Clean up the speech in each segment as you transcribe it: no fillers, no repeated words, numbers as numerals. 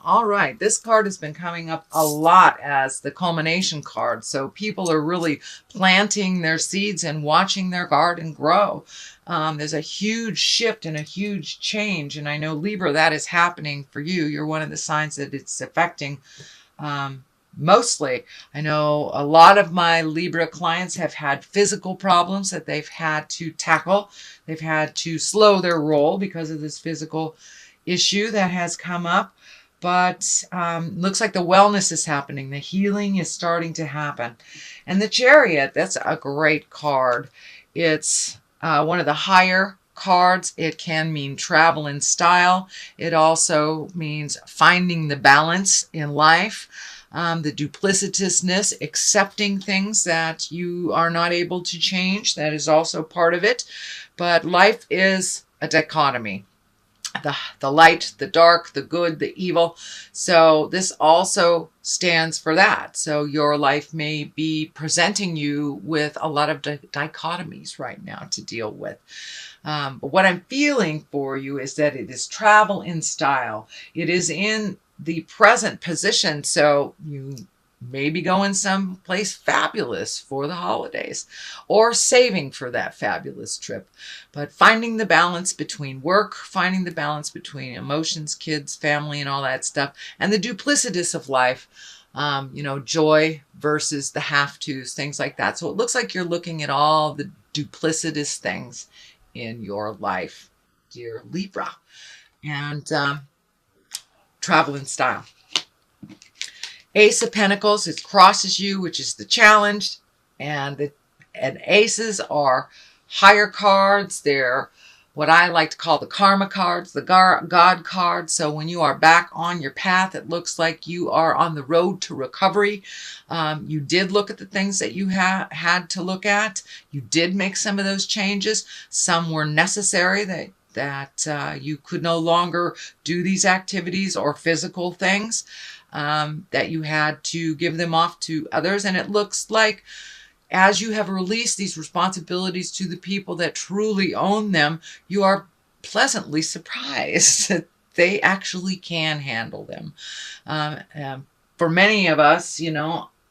All right. This card has been coming up a lot as the culmination card. So people are really planting their seeds and watching their garden grow. There's a huge shift and a huge change. And I know, Libra, that is happening for you. You're one of the signs that it's affecting mostly. I know a lot of my Libra clients have had physical problems that they've had to tackle. They've had to slow their roll because of this physical issue that has come up. But looks like the wellness is happening. The healing is starting to happen. And the Chariot, that's a great card. It's one of the higher cards. It can mean travel in style. It also means finding the balance in life. The duplicitousness, accepting things that you are not able to change. That is also part of it. But life is a dichotomy. The light, the dark, the good, the evil. So this also stands for that. So your life may be presenting you with a lot of dichotomies right now to deal with. But what I'm feeling for you is that it is travel in style. It is in the present position. So you maybe going someplace fabulous for the holidays or saving for that fabulous trip. But finding the balance between work, finding the balance between emotions, kids, family, and all that stuff, and the duplicitous of life, joy versus the have-tos, things like that. So it looks like you're looking at all the duplicitous things in your life, dear Libra. And travel in style. Ace of Pentacles, it crosses you, which is the challenge. And aces are higher cards. They're what I like to call the karma cards, the God cards. So when you are back on your path, it looks like you are on the road to recovery. You did look at the things that you had to look at. You did make some of those changes. Some were necessary that you could no longer do these activities or physical things. That you had to give them off to others. And it looks like as you have released these responsibilities to the people that truly own them, you are pleasantly surprised that they actually can handle them. For many of us,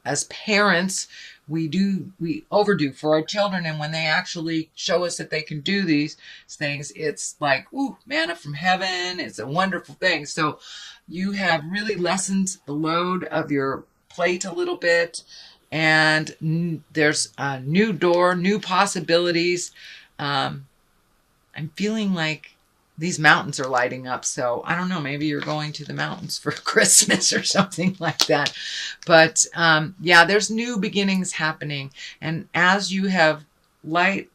as parents, we overdo for our children, and when they actually show us that they can do these things, it's like, ooh, manna from heaven. It's a wonderful thing. So you have really lessened the load of your plate a little bit, and there's a new door, new possibilities. I'm feeling like these mountains are lighting up. So I don't know, maybe you're going to the mountains for Christmas or something like that. But yeah, there's new beginnings happening. And as you have lightened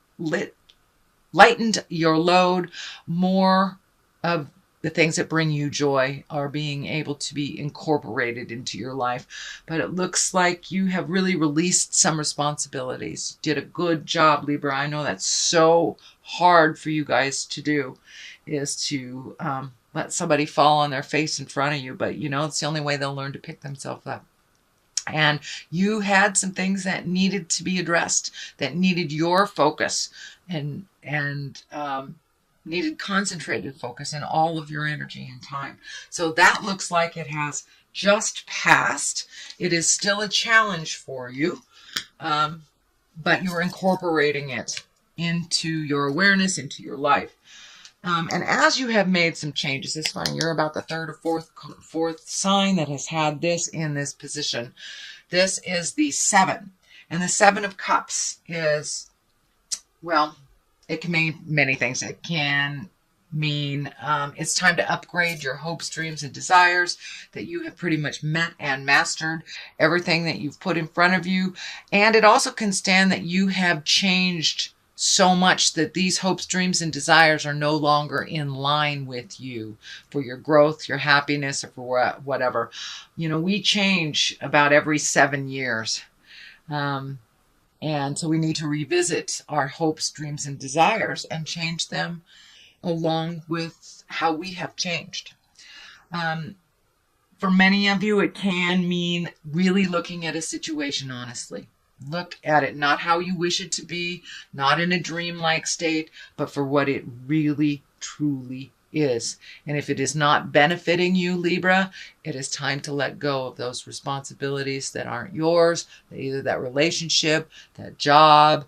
your load, more of the things that bring you joy are being able to be incorporated into your life. But it looks like you have really released some responsibilities. You did a good job, Libra. I know that's so hard for you guys to do, is to let somebody fall on their face in front of you. But, it's the only way they'll learn to pick themselves up. And you had some things that needed to be addressed, that needed your focus and needed concentrated focus and all of your energy and time. So that looks like it has just passed. It is still a challenge for you, but you're incorporating it into your awareness, into your life. And as you have made some changes, it's funny, you're about the third or fourth sign that has had this in this position. This is the 7. And the 7 of Cups is, well, it can mean many things. It can mean it's time to upgrade your hopes, dreams, and desires, that you have pretty much met and mastered everything that you've put in front of you. And it also can stand that you have changed so much that these hopes, dreams, and desires are no longer in line with you for your growth, your happiness, or for whatever. We change about every 7 years. And so we need to revisit our hopes, dreams, and desires and change them along with how we have changed. For many of you, it can mean really looking at a situation honestly. Look at it, not how you wish it to be, not in a dreamlike state, but for what it really, truly is. And if it is not benefiting you, Libra, it is time to let go of those responsibilities that aren't yours, either that relationship, that job,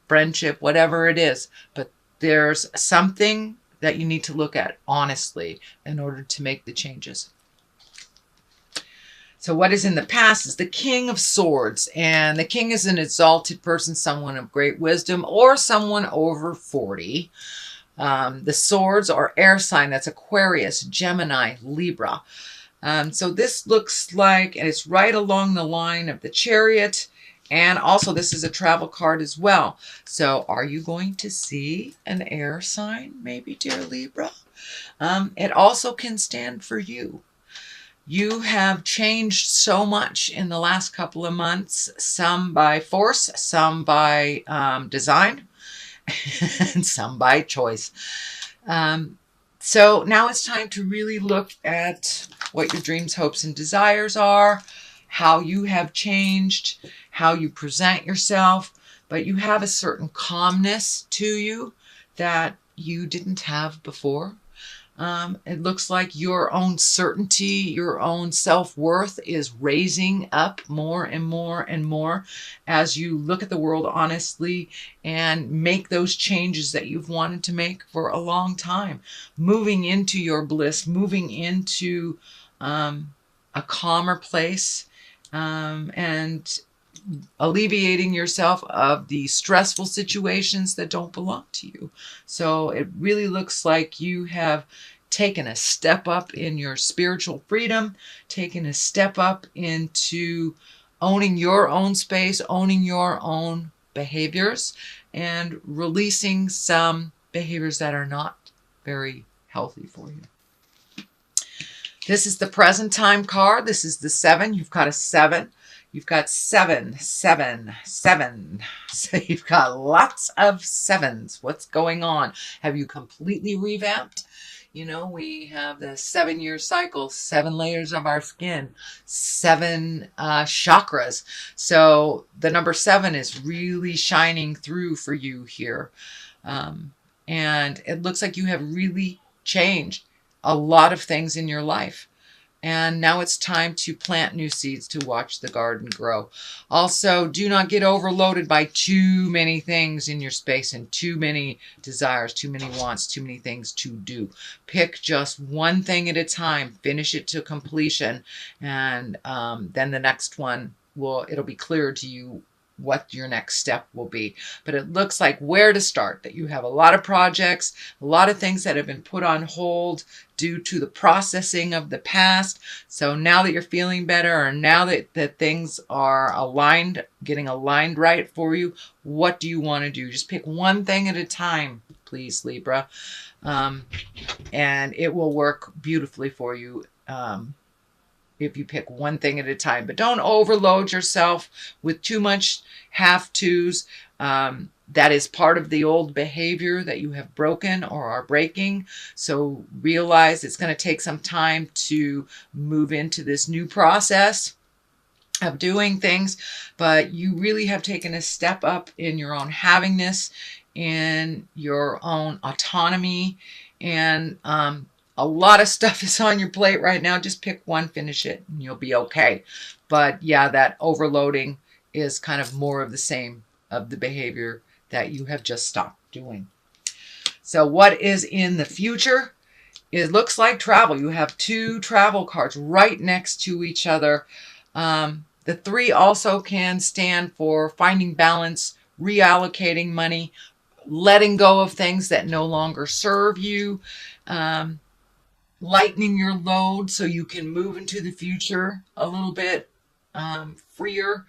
friendship, whatever it is. But there's something that you need to look at honestly in order to make the changes. So what is in the past is the King of Swords. And the king is an exalted person, someone of great wisdom, or someone over 40. The swords are air sign. That's Aquarius, Gemini, Libra. So this looks like, and it's right along the line of the Chariot. And also this is a travel card as well. So are you going to see an air sign, maybe, dear Libra? It also can stand for you. You have changed so much in the last couple of months, some by force, some by design, and some by choice. So now it's time to really look at what your dreams, hopes, and desires are, how you have changed, how you present yourself, but you have a certain calmness to you that you didn't have before. It looks like your own certainty, your own self-worth is raising up more and more and more as you look at the world honestly and make those changes that you've wanted to make for a long time. Moving into your bliss, moving into a calmer place, and alleviating yourself of the stressful situations that don't belong to you. So it really looks like you have taken a step up in your spiritual freedom, taken a step up into owning your own space, owning your own behaviors, and releasing some behaviors that are not very healthy for you. This is the present time card. This is the 7. You've got a 7. You've got 7, 7, 7. So you've got lots of 7s. What's going on? Have you completely revamped? You know, we have the 7-year cycle, 7 layers of our skin, 7 chakras. So the number 7 is really shining through for you here. And it looks like you have really changed a lot of things in your life. And now it's time to plant new seeds to watch the garden grow. Also, do not get overloaded by too many things in your space and too many desires, too many wants, too many things to do. Pick just one thing at a time, finish it to completion, and then the next one it'll be clear to you what your next step will be. But it looks like where to start, that you have a lot of projects, a lot of things that have been put on hold due to the processing of the past. So now that you're feeling better, or now that things are aligned, getting aligned right for you, what do you want to do? Just pick one thing at a time, please, Libra. And it will work beautifully for you. If you pick one thing at a time. But don't overload yourself with too much have-tos. That is part of the old behavior that you have broken or are breaking. So realize it's going to take some time to move into this new process of doing things. But you really have taken a step up in your own havingness, in your own autonomy, and a lot of stuff is on your plate right now. Just pick one, finish it, and you'll be okay. But yeah, that overloading is kind of more of the same of the behavior that you have just stopped doing. So what is in the future? It looks like travel. You have 2 travel cards right next to each other. The 3 also can stand for finding balance, reallocating money, letting go of things that no longer serve you, lightening your load so you can move into the future a little bit freer.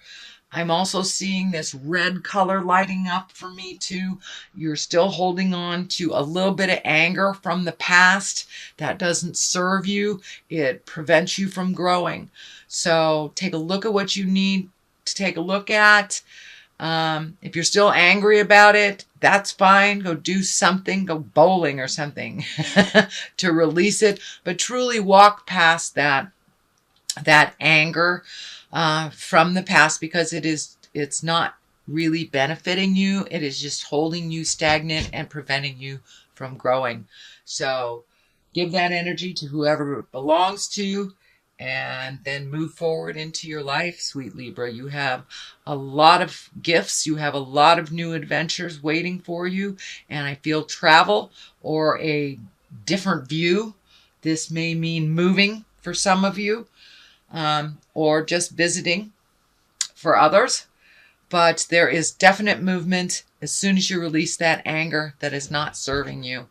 I'm also seeing this red color lighting up for me too. You're still holding on to a little bit of anger from the past that doesn't serve you. It prevents you from growing. So take a look at what you need to take a look at. If you're still angry about it, that's fine. Go do something, go bowling or something to release it. But truly walk past that anger from the past, because it's not really benefiting you. It is just holding you stagnant and preventing you from growing. So give that energy to whoever it belongs to, and then move forward into your life, sweet Libra. You have a lot of gifts. You have a lot of new adventures waiting for you. And I feel travel or a different view. This may mean moving for some of you, or just visiting for others. But there is definite movement. As soon as you release that anger that is not serving you,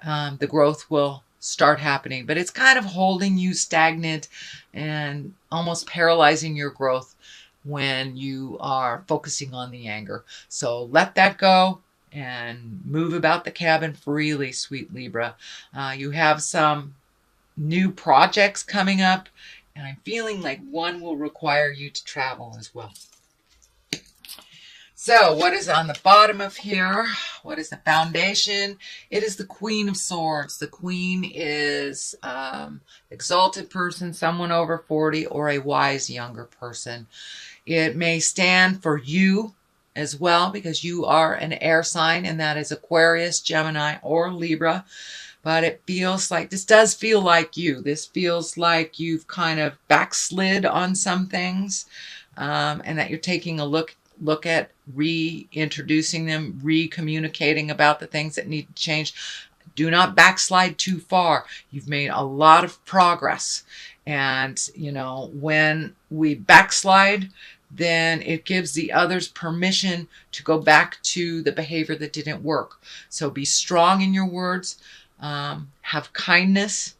the growth will start happening. But it's kind of holding you stagnant and almost paralyzing your growth when you are focusing on the anger. So let that go and move about the cabin freely, sweet Libra. You have some new projects coming up, and I'm feeling like one will require you to travel as well. So what is on the bottom of here? What is the foundation? It is the Queen of Swords. The Queen is exalted person, someone over 40, or a wise younger person. It may stand for you as well, because you are an air sign, and that is Aquarius, Gemini, or Libra. But it feels like, this does feel like you. This feels like you've kind of backslid on some things, and that you're taking a look at reintroducing them, re-communicating about the things that need to change. Do not backslide too far. You've made a lot of progress. And, you know, when we backslide, then it gives the others permission to go back to the behavior that didn't work. So be strong in your words, have kindness,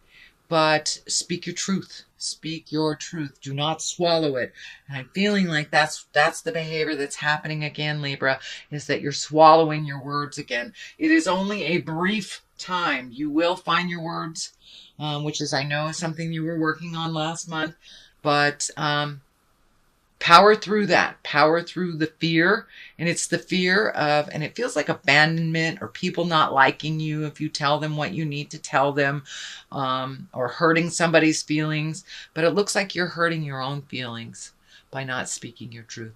but speak your truth. Speak your truth. Do not swallow it. And I'm feeling like that's the behavior that's happening again, Libra, is that you're swallowing your words again. It is only a brief time. You will find your words, which is, I know, something you were working on last month. But power through that. Power through the fear. And it's the fear of, and it feels like abandonment or people not liking you if you tell them what you need to tell them, or hurting somebody's feelings. But it looks like you're hurting your own feelings by not speaking your truth.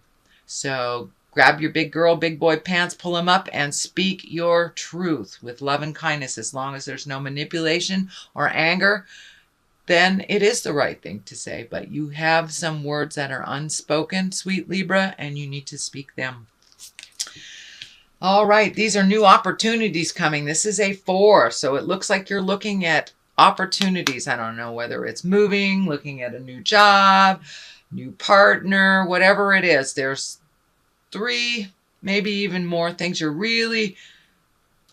So grab your big girl, big boy pants, pull them up, and speak your truth with love and kindness. As long as there's no manipulation or anger, then it is the right thing to say. But you have some words that are unspoken, sweet Libra, and you need to speak them. All right, these are new opportunities coming. This is a 4, so it looks like you're looking at opportunities. I don't know whether it's moving, looking at a new job, new partner, whatever it is. There's 3, maybe even more things you're really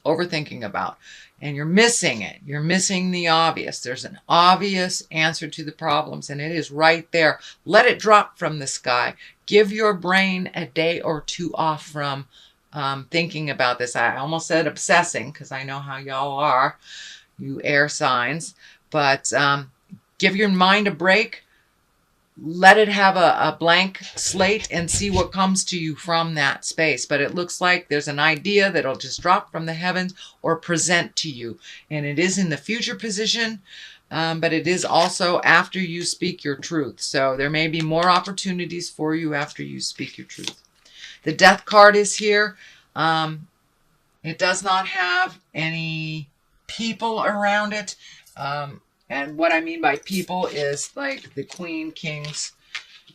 overthinking about. And you're missing it. You're missing the obvious. There's an obvious answer to the problems, and it is right there. Let it drop from the sky. Give your brain a day or 2 off from thinking about this. I almost said obsessing, because I know how y'all are, you air signs. But give your mind a break. Let it have a blank slate and see what comes to you from that space. But it looks like there's an idea that'll just drop from the heavens or present to you. And it is in the future position, but it is also after you speak your truth. So there may be more opportunities for you after you speak your truth. The Death card is here. It does not have any people around it. And what I mean by people is like the Queen, Kings,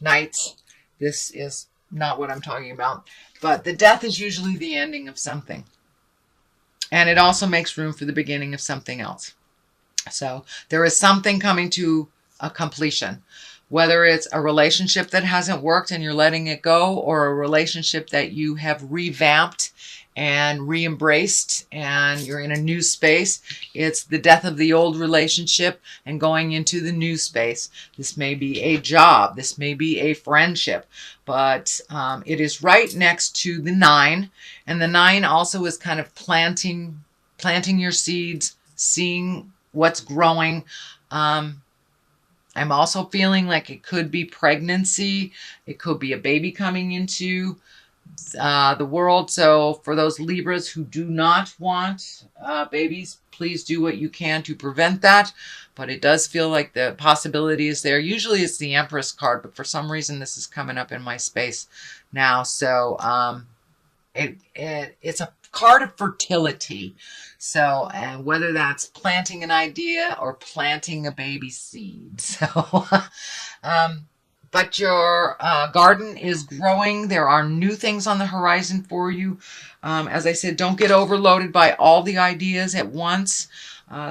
Knights. This is not what I'm talking about. But the Death is usually the ending of something. And it also makes room for the beginning of something else. So there is something coming to a completion. Whether it's a relationship that hasn't worked and you're letting it go, or a relationship that you have revamped and re-embraced and you're in a new space. It's the death of the old relationship and going into the new space. This may be a job. This may be a friendship. But it is right next to the 9. And the 9 also is kind of planting your seeds, seeing what's growing. I'm also feeling like it could be pregnancy. It could be a baby coming into the world. So for those Libras who do not want babies, please do what you can to prevent that. But it does feel like the possibility is there. Usually it's the Empress card, but for some reason this is coming up in my space now. So it's a card of fertility. So, and whether that's planting an idea or planting a baby seed. So, but your garden is growing. There are new things on the horizon for you. As I said, don't get overloaded by all the ideas at once.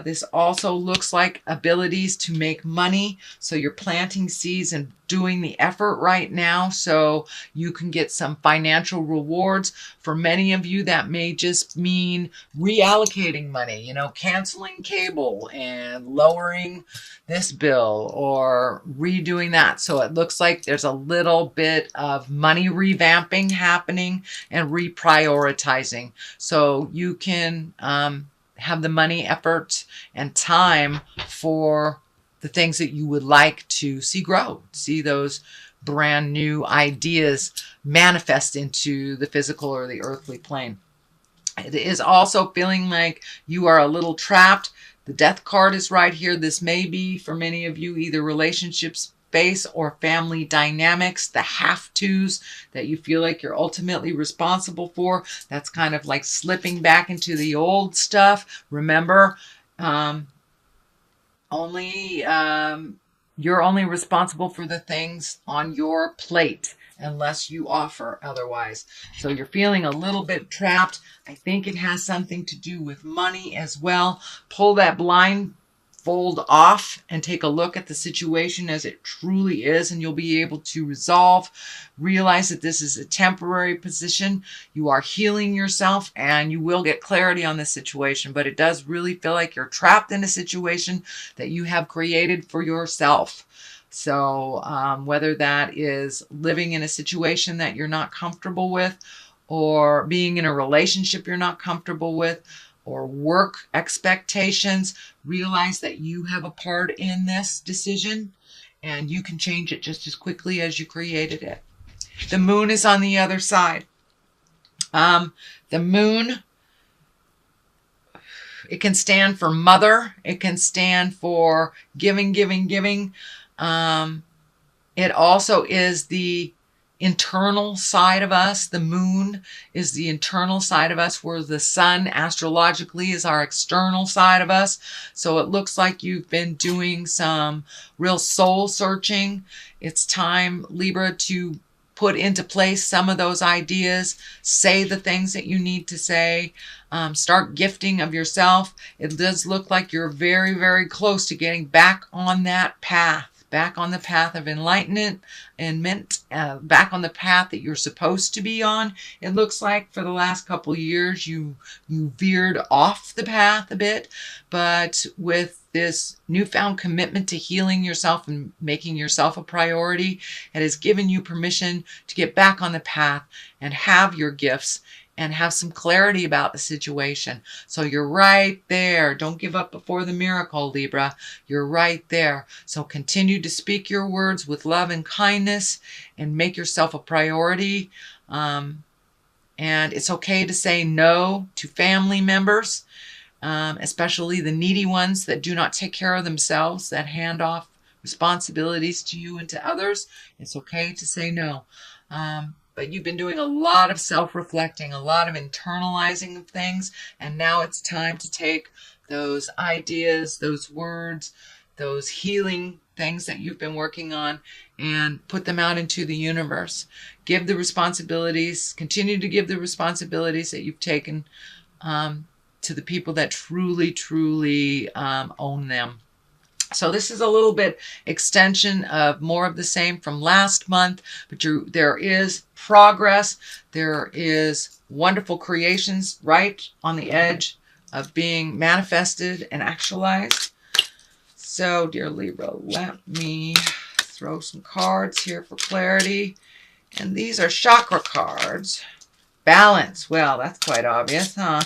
This also looks like abilities to make money. So you're planting seeds and doing the effort right now so you can get some financial rewards. For many of you, that may just mean reallocating money, you know, canceling cable and lowering this bill or redoing that. So it looks like there's a little bit of money revamping happening and reprioritizing. So you can have the money, effort, and time for the things that you would like to see grow, see those brand new ideas manifest into the physical or the earthly plane. It is also feeling like you are a little trapped. The death card is right here. This may be for many of you either relationships space or family dynamics, the have-tos that you feel like you're ultimately responsible for. That's kind of like slipping back into the old stuff. Remember, you're only responsible for the things on your plate unless you offer otherwise. So you're feeling a little bit trapped. I think it has something to do with money as well. Pull that blindfold off and take a look at the situation as it truly is, and you'll be able to realize that this is a temporary position. You are healing yourself and you will get clarity on the situation, but it does really feel like you're trapped in a situation that you have created for yourself. So whether that is living in a situation that you're not comfortable with, or being in a relationship you're not comfortable with, or work expectations, realize that you have a part in this decision and you can change it just as quickly as you created it. The moon is on the other side. The moon, it can stand for mother. It can stand for giving, giving, giving. It also is the internal side of us. The moon is the internal side of us, where the sun astrologically is our external side of us. So it looks like you've been doing some real soul searching. It's time, Libra, to put into place some of those ideas, say the things that you need to say, start gifting of yourself. It does look like you're very, very close to getting back on that path. Back on the path of enlightenment and back on the path that you're supposed to be on. It looks like for the last couple of years you veered off the path a bit, but with this newfound commitment to healing yourself and making yourself a priority, it has given you permission to get back on the path and have your gifts and have some clarity about the situation. So you're right there. Don't give up before the miracle, Libra. You're right there. So continue to speak your words with love and kindness and make yourself a priority. And it's okay to say no to family members, especially the needy ones that do not take care of themselves, that hand off responsibilities to you and to others. It's okay to say no. But you've been doing a lot of self-reflecting, a lot of internalizing of things, and now it's time to take those ideas, those words, those healing things that you've been working on and put them out into the universe. Give the responsibilities, continue to give the responsibilities that you've taken to the people that truly, truly own them. So this is a little bit extension of more of the same from last month, but there is progress. There is wonderful creations right on the edge of being manifested and actualized. So, dear Libra, let me throw some cards here for clarity. And these are chakra cards. Balance. Well, that's quite obvious, huh?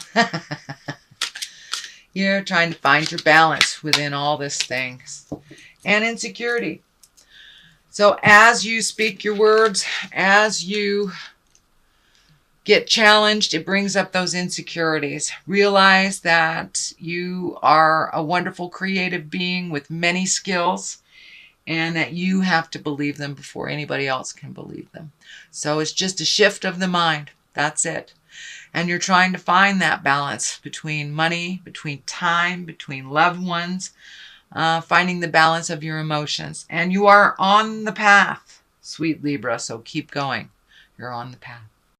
You're trying to find your balance within all this things. And insecurity. So as you speak your words, as you get challenged, it brings up those insecurities. Realize that you are a wonderful creative being with many skills, and that you have to believe them before anybody else can believe them. So it's just a shift of the mind. That's it. And you're trying to find that balance between money, between time, between loved ones, finding the balance of your emotions. And you are on the path, sweet Libra, so keep going. You're on the path.